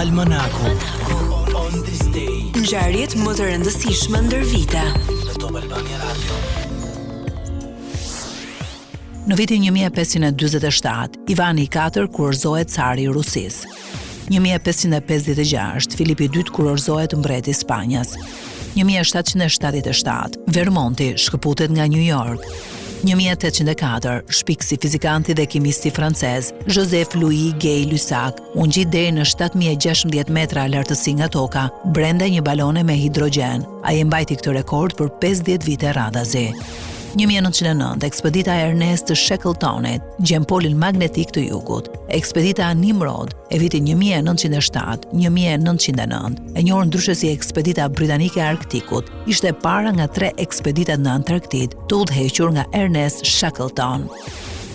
Almanaku. On this day. Ngjarjet më të rëndësishme ndër vite. Në Top Albania Radio. Në vitin 1547, Ivani IV kurorzohet cari i Rusisë. 1556, Filipi II kurorzohet mbreti i Spanjës. 1777, Vermonti shkëputet nga New York. 1804, shpikësi fizikanti dhe kimisti francez Joseph Louis Gay-Lussac u ngjit deri në 7016 metra lartësi nga toka brenda një balone me hidrogjen. Ai e mbajti këtë rekord për 50 vite radhazi. 1909, ekspedita Ernest të Shackletonit gjen polin magnetik të jugut. Ekspedita Nimrod e vitin 1907-1909, e njohur ndryshe si ekspedita britanike e Arktikut, ishte para nga 3 ekspeditat në Antarktid të udhëhequr nga Ernest Shackleton.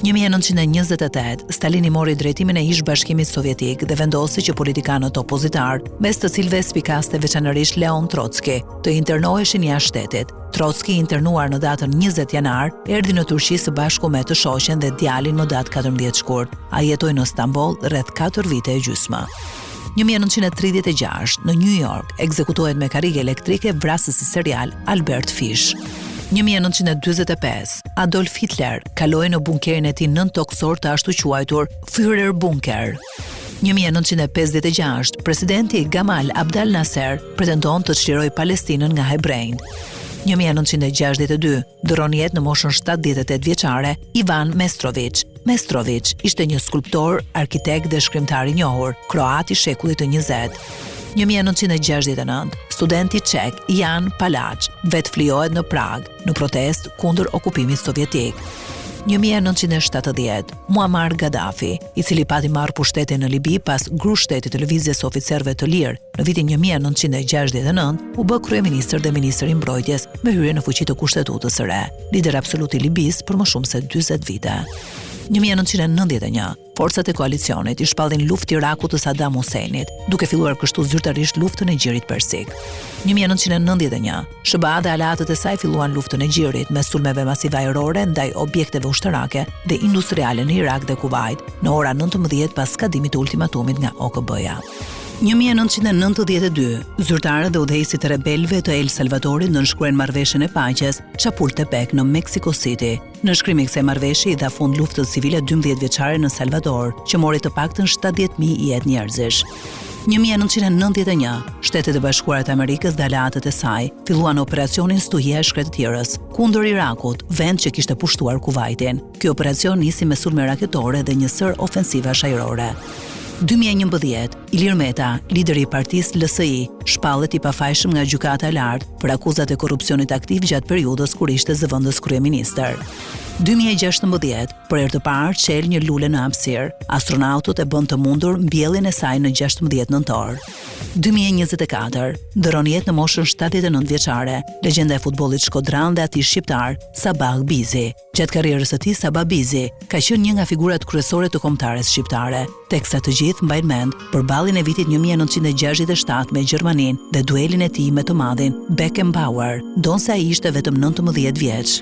1928, Stalini mori drejtimin e ish-bashkimit sovjetik dhe vendosi që politikanët opozitar, mes të cilëve spikaste veçanërisht Leon Trotski, të internoheshin jashtë shtetit. Trotski, internuar në datën 20 janar, erdhi në Turqi së bashku me të shoqen dhe djalin në datë 14 shkurt. Ai jetoi në Stamboll rreth 4 vite e gjysmë. 1936, në New York, ekzekutohet me karrige elektrike vrasësi serial Albert Fish. 1945, Adolf Hitler kaloi në bunkerin e tij nëntokësor të ashtu quajtur Führer Bunker. 1956, presidenti Gamal Abdel Nasser pretendon të çlirojë Palestinën nga hebrejt. 1962, dëron jetë në moshën 78 vjeçare Ivan Mestrović. Mestrović ishte një skulptor, arkitekt dhe shkrimtar i njohur, kroat i shekullit të 20. 1969, studenti ček Jan Palach vetë flijohet në Prag në protest kundër okupimit sovjetik. 1970, Muammar Gaddafi, i cili pati marrë pushtetin në Libi pas grushtetit të lëvizjes së oficerëve të lirë në vitin 1969, u bë kryeministër dhe ministër i mbrojtjes me hyrje në fuqi të kushtetutës së re, lider absolut i Libisë për më shumë se 40 vite. 1991, forcat e koalicionit i shpallin luftë Irakut të Saddam Huseinit, duke filluar kështu zyrtarisht luftën e Gjirit Persik. 1991, SBA dhe aleatët e saj filluan luftën e Gjirit me sulmeve masive ajrore ndaj objekteve ushtarake dhe industriale në Irak dhe Kuvajt në ora 19 pas skadimit të ultimatumit nga OKB-ja. 1992, zyrtarët dhe udhëheqësit e rebelëve të El Salvadorit nënshkruajnë marrëveshjen e paqes Chapultepec në Mexico City. Nënshkrimi i kësaj marrëveshje i dha fund luftës civile 12 vjeçare në Salvador, që mori të paktën 70.000 jetë njerëzish. 1991, Shtetet e Bashkuara të Amerikës dhe aleatët e saj filluan operacionin Stuhia e Shkretëtirës kundër Irakut, vend që kishte pushtuar Kuvajtin. Ky operacion nisi me sulme raketore dhe një sër ofensivash ajrore. 2011, Ilir Meta, lideri i partisë LSI, shpallet i pafajshëm nga gjykata e lartë për akuzat e korrupsionit aktiv gjatë periudhës kur ishte zëvendës kryeministër. 2016, për herë të parë qel një lule në hapësirë. Astronautët e bën të mundur mbjelljen e saj në 16 nëntor. 2024, dëron jetë në moshën 79 vjeçare, legjenda e futbollit shkodran dhe atij shqiptar, Sabah Bizi. Gjatë karrierës së tij, Sabah Bizi ka qenë një nga figurat kryesore të kombëtares shqiptare, teksa të gjithë mbajnë mend përballjen e vitit 1967 me Gjermaninë dhe duelin e tij me të madhin Beckenbauer, donse ai ishte vetëm 19 vjeç.